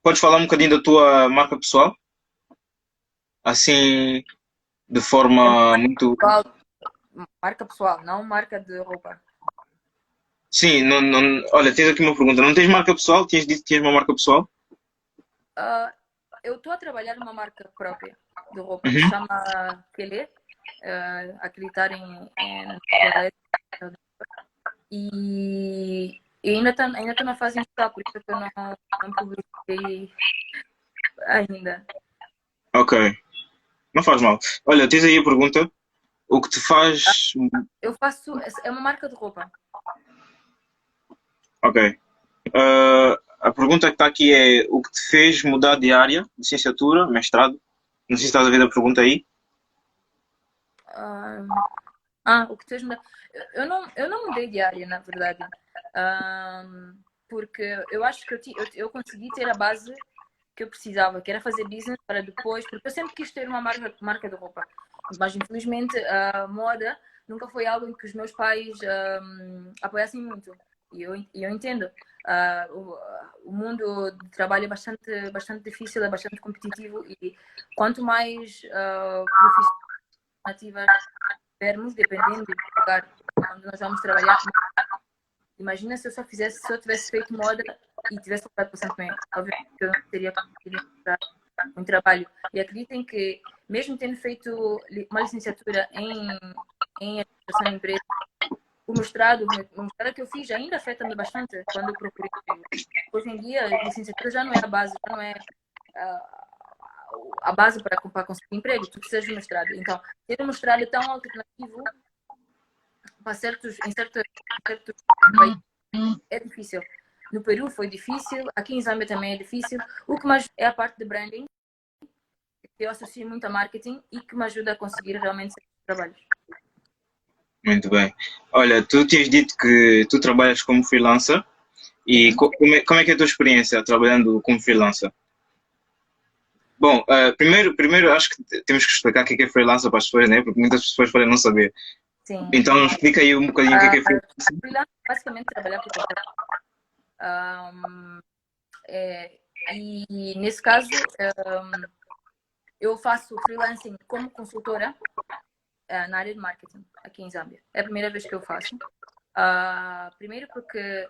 Podes falar um bocadinho da tua marca pessoal? Assim, de forma muito... Marca pessoal, não marca de roupa. Sim, olha, tens aqui uma pergunta. Não tens marca pessoal? Tinhas dito que tinhas uma marca pessoal? Eu estou a trabalhar numa marca própria de roupa, que se chama Quelé, acreditar em e ainda estou na fase inicial, por isso que eu não publiquei ainda. Ok, não faz mal. Olha, tens aí a pergunta. O que te faz... Eu faço... É uma marca de roupa. Ok. A pergunta que está aqui é o que te fez mudar de área, licenciatura, mestrado? Não sei se estás a ver a pergunta aí. O que te fez mudar... Eu não mudei de área, na verdade. Porque eu acho que eu consegui ter a base que eu precisava, que era fazer business para depois, porque eu sempre quis ter uma marca de roupa. Mas infelizmente a moda nunca foi algo em que os meus pais apoiassem muito. E eu entendo. O mundo de trabalho é bastante difícil, é bastante competitivo e quanto mais profissionais tivermos, dependendo do lugar onde nós vamos trabalhar, imagina se eu tivesse feito moda e tivesse voltado para Santo Tomé. Obviamente eu não teria conseguido encontrar um trabalho. E acreditem que, mesmo tendo feito uma licenciatura em administração de empresa, o mestrado que eu fiz ainda afeta-me bastante quando eu procurei emprego. Hoje em dia, a licenciatura já não é a base, já não é a base para conseguir emprego. Tu precisas de mestrado. Então, ter um mestrado tão alternativo para em certos países é difícil. No Peru foi difícil, aqui em Zâmbia também é difícil. O que mais é a parte de branding, que eu associo muito a marketing e que me ajuda a conseguir realmente trabalhos. Muito bem. Olha, tu tinhas dito que tu trabalhas como freelancer e como é que é a tua experiência trabalhando como freelancer? Bom, primeiro acho que temos que explicar o que é freelancer para as pessoas, né? Porque muitas pessoas podem não saber. Sim. Então explica aí um bocadinho o que é freelancer. Freelancer é basicamente trabalhar por conta. E nesse caso, eu faço freelancing como consultora na área de marketing aqui em Zâmbia. É a primeira vez que eu faço. Primeiro porque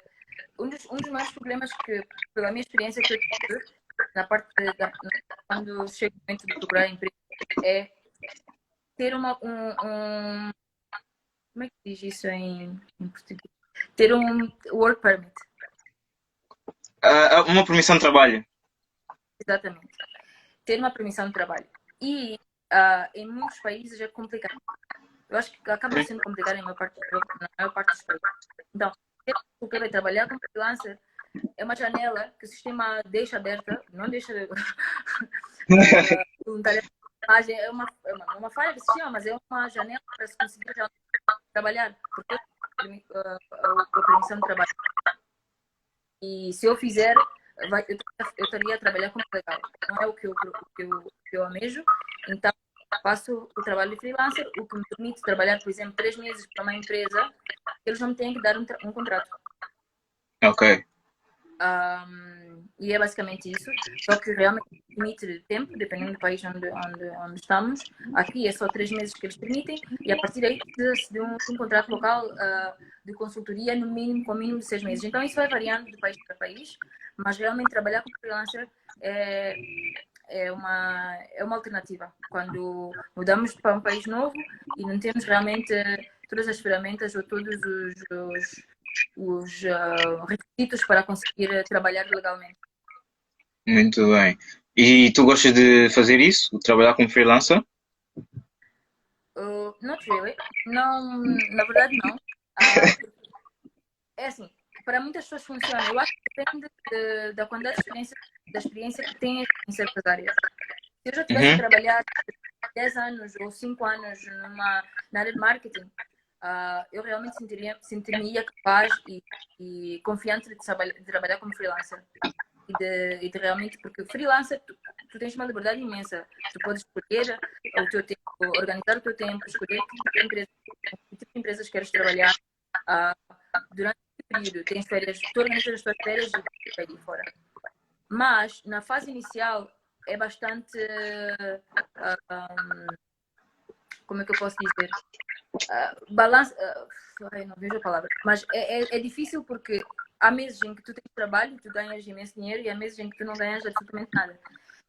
um dos maiores problemas que, pela minha experiência que eu tive, na parte quando chega o momento de procurar emprego, é ter como é que diz isso em português? Ter um work permit. Uma permissão de trabalho. Exatamente. Ter uma permissão de trabalho. E em muitos países é complicado. Eu acho que acaba sendo complicado na maior parte dos países. Então, o que vai trabalhar como freelancer é uma janela que o sistema deixa aberta, não deixa voluntariamente, mas é uma falha do sistema, mas é uma janela para se conseguir trabalhar, porque a permissão de trabalho. E se eu fizer, eu estaria a trabalhar como legal. Não é o que eu almejo. Então, faço o trabalho de freelancer, o que me permite trabalhar, por exemplo, 3 meses para uma empresa, eles não me têm que dar um contrato. Ok. E é basicamente isso. Só que realmente limite de tempo, dependendo do país onde estamos. Aqui é só 3 meses que eles permitem, e a partir daí precisa-se de um contrato local de consultoria, no mínimo, com mínimo de 6 meses. Então isso vai variando de país para país, mas realmente trabalhar como freelancer é uma alternativa. Quando mudamos para um país novo e não temos realmente todas as ferramentas ou todos os requisitos para conseguir trabalhar legalmente. Muito bem. E tu gostas de fazer isso? Trabalhar como freelancer? Not really. Não, na verdade não. É assim, para muitas pessoas funciona. Eu acho que depende da quantidade de experiência, da experiência que tens em certas áreas. Se eu já tivesse Uhum. trabalhado 10 anos ou 5 anos na área de marketing, eu realmente sentiria capaz e confiante de trabalhar como freelancer. E de realmente, porque freelancer, tu tens uma liberdade imensa. Tu podes escolher o teu tempo, organizar o teu tempo, escolher que tipo de empresas queres trabalhar durante o período. Tens férias, tu organizas as tuas férias e vai ir fora. Mas, na fase inicial, é bastante. Como é que eu posso dizer? Balança. Não vejo a palavra. Mas é difícil porque há meses em que tu tens trabalho, tu ganhas imenso dinheiro, e há meses em que tu não ganhas absolutamente nada.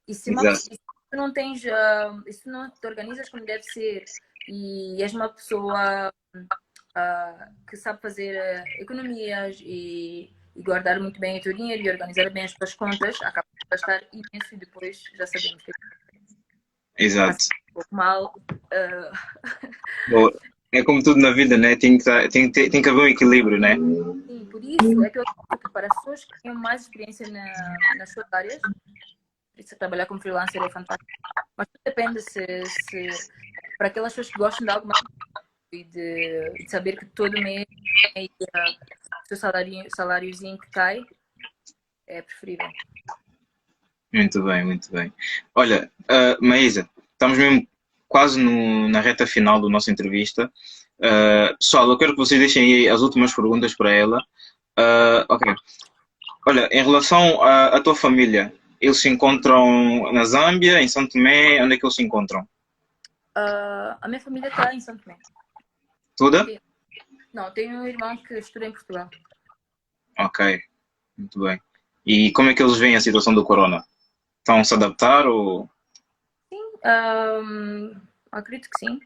E se Exato. tu não tens. E se tu não te organizas como deve ser e és uma pessoa que sabe fazer economias e guardar muito bem o teu dinheiro e organizar bem as tuas contas, acaba de gastar imenso e depois já sabemos que passa Exato. um pouco mal. Bom, é como tudo na vida, né? Tem que haver um equilíbrio, né? Sim, por isso é que eu acho que para as pessoas que têm mais experiência nas suas áreas, por isso trabalhar como freelancer é fantástico. Mas tudo depende se para aquelas pessoas que gostam de algo mais e de saber que todo mês o seu saláriozinho que cai é preferível. Muito bem, muito bem. Olha, Maísa, estamos mesmo quase na reta final da nossa entrevista. Pessoal, eu quero que vocês deixem aí as últimas perguntas para ela. Ok. Olha, em relação à tua família, eles se encontram na Zâmbia, em São Tomé, onde é que eles se encontram? A minha família está em São Tomé. Toda? Não, tenho um irmão que estuda em Portugal. Ok, muito bem. E como é que eles veem a situação do corona? Estão a se adaptar ou... Acredito que sim.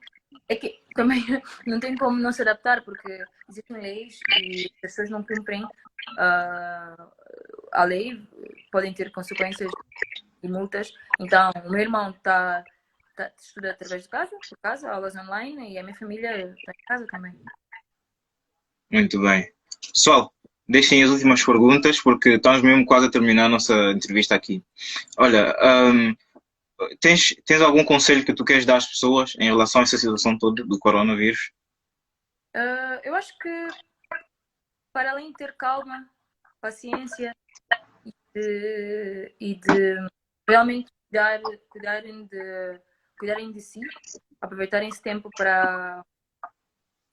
É que também não tem como não se adaptar, porque existem leis e as pessoas não cumprem a lei, podem ter consequências e multas. Então, o meu irmão estuda através de casa, por casa, aulas online, e a minha família está em casa também. Muito bem. Pessoal, deixem as últimas perguntas porque estamos mesmo quase a terminar a nossa entrevista aqui. Olha, tens algum conselho que tu queres dar às pessoas em relação a essa situação toda do coronavírus? Eu acho que, para além de ter calma, paciência e de realmente cuidarem de si, aproveitarem esse tempo para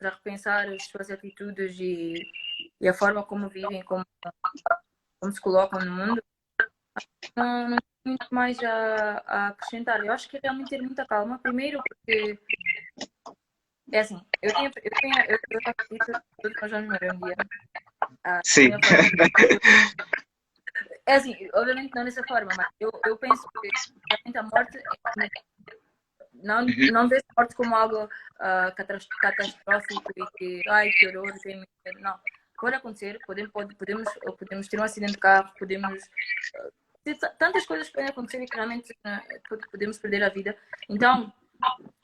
repensar as suas atitudes e a forma como vivem, como se colocam no mundo. Não tem muito mais a acrescentar. Eu acho que é realmente ter muita calma. Primeiro, porque é assim, eu acredito que todos nós vamos morrer um dia. Da Sim. minha forma. É assim, obviamente não dessa forma, mas eu penso que realmente a morte não vê a morte como algo catastrófico e que, ai, que horror, tem medo. Não. Pode acontecer, podemos ter um acidente de carro, podemos tantas coisas podem acontecer e que realmente podemos perder a vida. Então,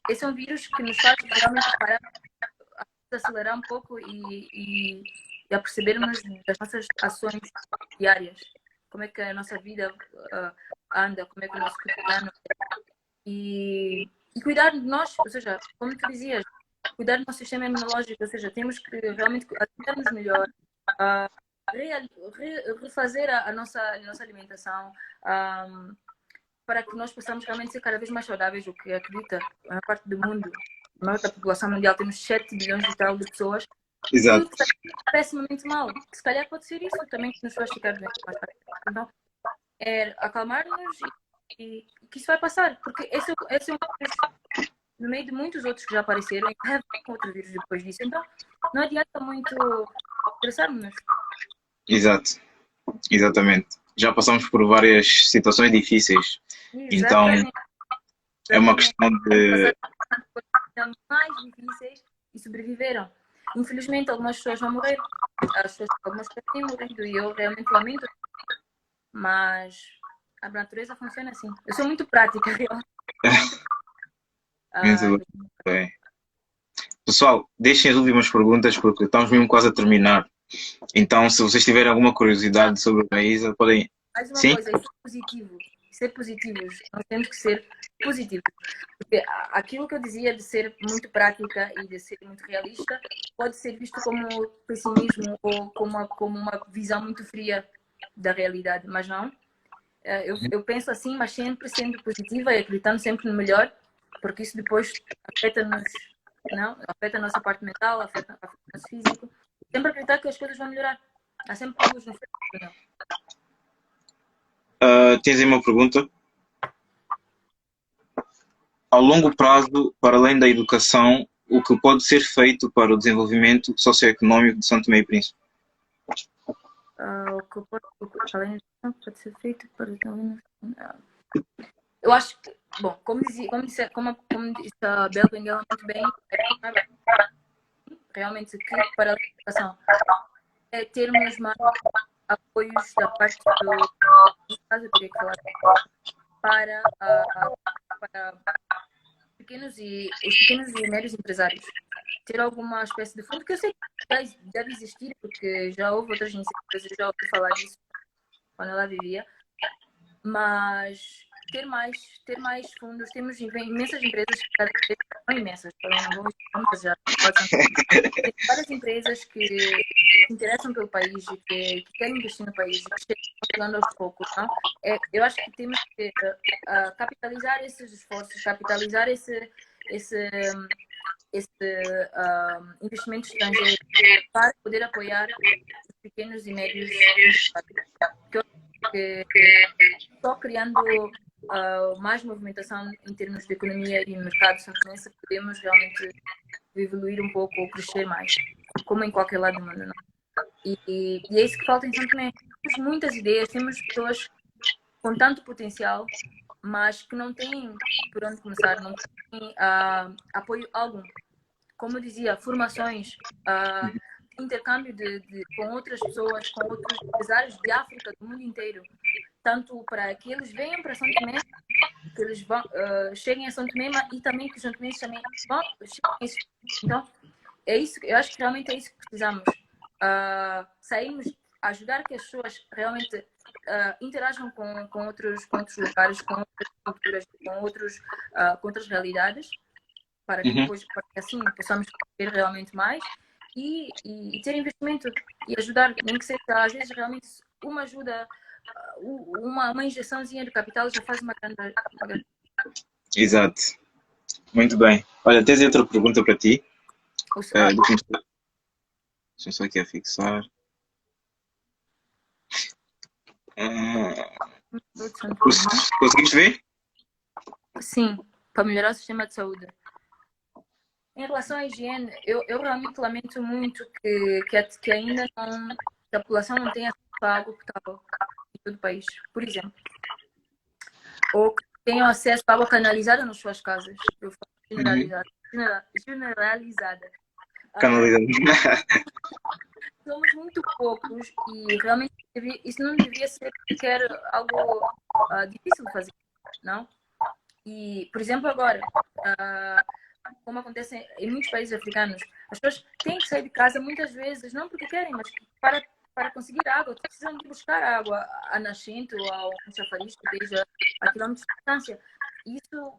esse é um vírus que nos faz realmente parar, acelerar um pouco e a percebermos das nossas ações diárias. Como é que a nossa vida anda, como é que o nosso cotidiano e cuidar de nós, ou seja, como tu dizias, cuidar do nosso sistema imunológico, ou seja, temos que realmente alimentar-nos melhor, refazer a nossa alimentação para que nós possamos realmente ser cada vez mais saudáveis, o que acredita a maior parte do mundo. A maior parte da população mundial, temos 7 bilhões e tal de pessoas. Exato. Que está pessimamente mal. Se calhar pode ser isso também que nos faz ficar doentes mais tarde. Então, é acalmar-nos e que isso vai passar. Porque esse é um vírus, no meio de muitos outros que já apareceram, e vai haver outro vírus depois disso. Então, não adianta muito estressarmos-nos. Exato. Exatamente. Já passamos por várias situações difíceis. Exatamente. Então, é uma questão de... mais difíceis e sobreviveram. Infelizmente, algumas pessoas vão morrer. Algumas pessoas têm morrido e eu realmente lamento. Mas a natureza funciona assim. Eu sou muito prática, Muito bem. Pessoal, deixem as últimas perguntas porque estamos mesmo quase a terminar. Então, se vocês tiverem alguma curiosidade sobre a Isa, podem... Mais uma Sim? coisa, isso é positivo. Ser positivos. Nós temos que ser positivos. Porque aquilo que eu dizia de ser muito prática e de ser muito realista pode ser visto como pessimismo ou como uma visão muito fria da realidade, mas não. Eu penso assim, mas sempre sendo positiva e acreditando sempre no melhor, porque isso depois afeta-nos, não? Afeta a nossa parte mental, afeta o nosso físico. Sempre acreditar que as coisas vão melhorar. Há sempre luz no fim do túnel. Tens aí uma pergunta? Ao longo prazo, para além da educação, o que pode ser feito para o desenvolvimento socioeconómico de São Tomé e Príncipe? O que além pode ser feito para o eu acho que, bom, como disse a Bel Benguela muito bem, realmente que para a educação é termos mais apoios da parte do caso, eu teria que falar para pequenos e médios empresários. Ter alguma espécie de fundo, que eu sei que deve existir, porque já houve outras iniciativas, eu já ouvi falar disso quando ela vivia, mas ter mais fundos. Temos imensas empresas que não imensas, não vou muitas já. Tem várias empresas que se interessam pelo país e que querem investir no país e que chegando aos poucos. Não? Eu acho que temos que capitalizar esses esforços, capitalizar esse investimento estrangeiro para poder apoiar os pequenos e médios que só criando mais movimentação em termos de economia e mercado santonense podemos realmente evoluir um pouco ou crescer mais, como em qualquer lado do mundo. Não? E é isso que falta em São Tomé. Temos muitas ideias, temos pessoas com tanto potencial, mas que não têm por onde começar, não têm apoio algum. Como eu dizia, formações, intercâmbio com outras pessoas, com outros empresários de África, do mundo inteiro, tanto para que eles venham para São Tomé, que eles cheguem a São Tomé e também que os santomenses também vão cheguem. Então, é isso, eu acho que realmente é isso que precisamos. Sairmos, ajudar que as pessoas realmente interajam com outros lugares, com outras culturas, com outras realidades, para que depois, para que assim possamos ter realmente mais e ter investimento e ajudar, nem que seja às vezes realmente uma ajuda, uma injeçãozinha de capital já faz uma grande... Exato. Muito bem. Olha, tens outra pergunta para ti? Deixa eu só aqui a fixar. Conseguiste ver? Sim, para melhorar o sistema de saúde. Em relação à higiene, eu realmente lamento muito que ainda não, a população não tenha acesso a água potável em todo o país, por exemplo. Ou que tenham acesso a água canalizada nas suas casas. Eu falo generalizada. Generalizada. Canalizada. somos muito poucos e realmente isso não devia ser sequer algo difícil de fazer, não? E, por exemplo, agora, como acontece em muitos países africanos, as pessoas têm que sair de casa muitas vezes, não porque querem, mas para conseguir água, precisam de buscar água à nascente ou a um chafariz que esteja a quilómetros de distância. Isso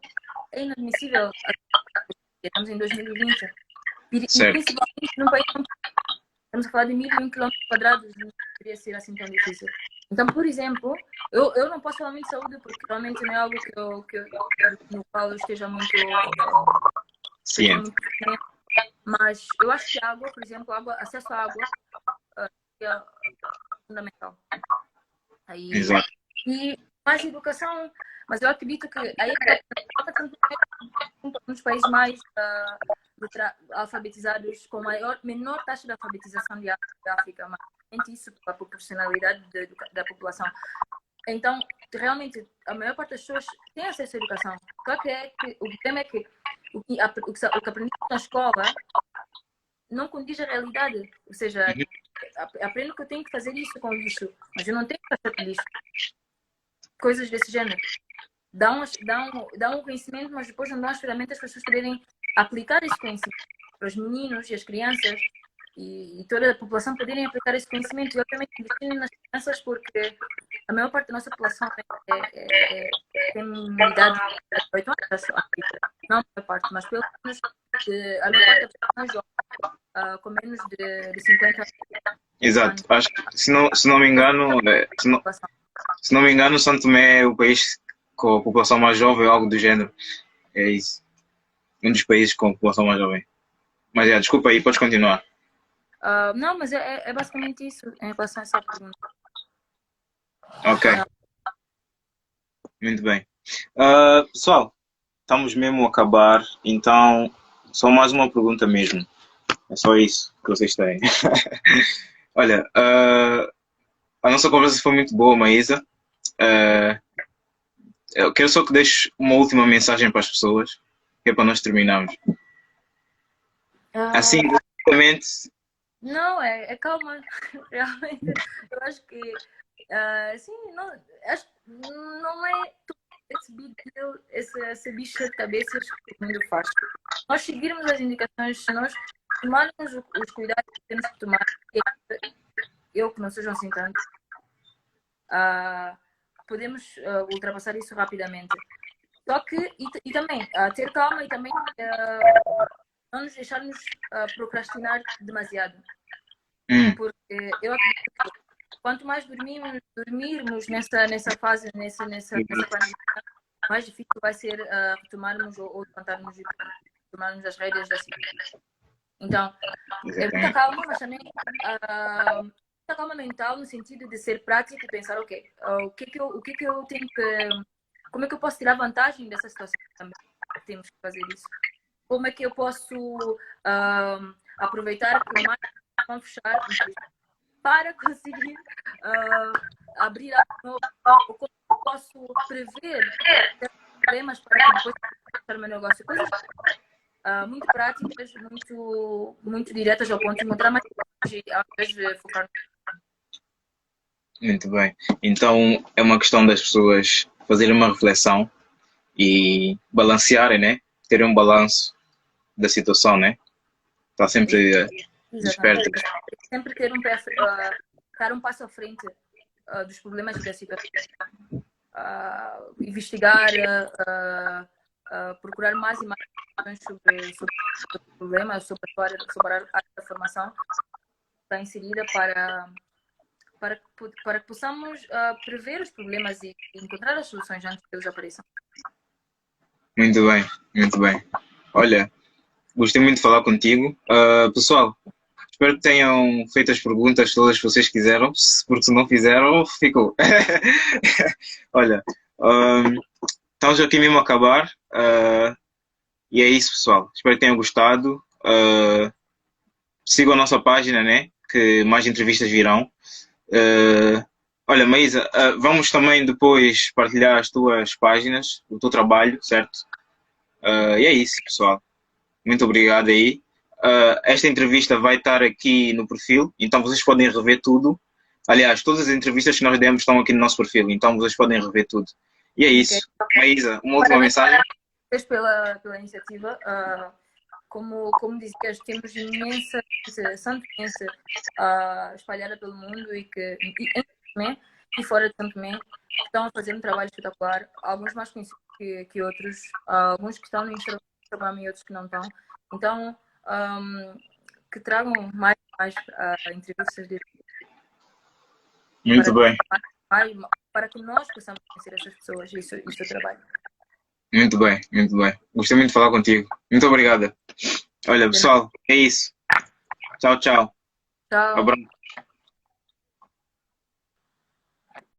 é inadmissível. Estamos em 2020. E Certo, principalmente num país como estamos a falar de 1.001 quilómetros quadrados, não deveria ser assim tão difícil. Então, por exemplo, eu não posso falar muito de saúde porque realmente não é algo no qual eu esteja muito, ciente. mas eu acho que a água, por exemplo, acesso à água é fundamental. Aí, Exato. e mais educação, mas eu acredito que aí nos países mais alfabetizados, com menor taxa de alfabetização de África, mas isso pela proporcionalidade da população. Então, realmente, a maior parte das pessoas tem acesso à educação. Só que, o problema é que o que aprendemos na escola não condiz à realidade. Ou seja, aprendo que eu tenho que fazer isso com lixo, mas eu não tenho que fazer com lixo. Coisas desse gênero. Dão um conhecimento, mas depois não dão as ferramentas para as pessoas poderem aplicar esse conhecimento. Para os meninos e as crianças e toda a população poderem aplicar esse conhecimento. E, obviamente, investir nas crianças, porque a maior parte da nossa população tem idade de 18 anos, não a maior parte, mas pelo menos a maior parte da população jovem, com menos de 50 anos. Exato. Acho que, se não me engano, se não me engano, São Tomé é o país com a população mais jovem, algo do género. É isso. Um dos países com a população mais jovem. Mas desculpa aí, podes continuar. Não, mas é basicamente isso em relação a essa pergunta. Ok. Muito bem. Pessoal, estamos mesmo a acabar, então só mais uma pergunta mesmo. É só isso que vocês têm. Olha, a nossa conversa foi muito boa, Maísa. Eu quero só que deixes uma última mensagem para as pessoas, que é para nós terminarmos. Assim, basicamente. Não, calma. Realmente, eu acho que assim, não é esse big deal, esse bicho de cabeças que o mundo faz. Nós seguirmos as indicações, se nós tomarmos os cuidados que temos que tomar, eu que não sejam assim tanto, podemos ultrapassar isso rapidamente. Só que, e também, ter calma e também não nos deixarmos procrastinar demasiado. Porque eu acredito que quanto mais dormirmos nessa fase, nessa pandemia, mais difícil vai ser retomarmos ou levantarmos e tomarmos as rédeas da situação. Então, é muita calma, mas também muita calma mental no sentido de ser prático e pensar, ok, o que que eu tenho que... Como é que eu posso tirar vantagem dessa situação também? Temos que fazer isso. Como é que eu posso aproveitar que mais vão fechar para conseguir abrir a novo? Como eu posso prever problemas para que depois fechar o meu negócio? Coisas muito práticas, muito diretas ao ponto de encontrar mais ao invés de focar. Muito bem. Então é uma questão das pessoas fazerem uma reflexão e balancearem, né? Terem um balanço da situação, né? Está sempre desperto. Sempre ter dar um passo à frente dos problemas da situação. Investigar, procurar mais e mais informações sobre o problema, sobre a área da formação está inserida para que possamos prever os problemas e encontrar as soluções antes que eles apareçam. Muito bem, muito bem. Olha, gostei muito de falar contigo. Pessoal, espero que tenham feito as perguntas todas que vocês quiseram, porque se não fizeram, ficou. Olha, estamos aqui mesmo a acabar. E é isso, pessoal. Espero que tenham gostado. Sigam a nossa página, né? Que mais entrevistas virão. Olha, Maísa, vamos também depois partilhar as tuas páginas, o teu trabalho, certo? E é isso, pessoal. Muito obrigado aí. esta entrevista vai estar aqui no perfil, então vocês podem rever tudo. Aliás, todas as entrevistas que nós demos estão aqui no nosso perfil, então vocês podem rever tudo. E é Ok. isso. Maísa, uma última Parabéns mensagem? pela iniciativa. Como dizias, temos imensa São Tomense espalhada pelo mundo e em São Tomé e fora de São Tomé que estão a fazer um trabalho espetacular. Alguns mais conhecidos que outros, alguns que estão no Instagram e outros que não estão. Então, que tragam mais entrevistas desse Muito bem, para que nós possamos conhecer essas pessoas e o seu trabalho. muito bem, muito bem. Gostei muito de falar contigo. Muito obrigada. Olha, pessoal, é isso. Tchau, tchau. Tchau. Abraço.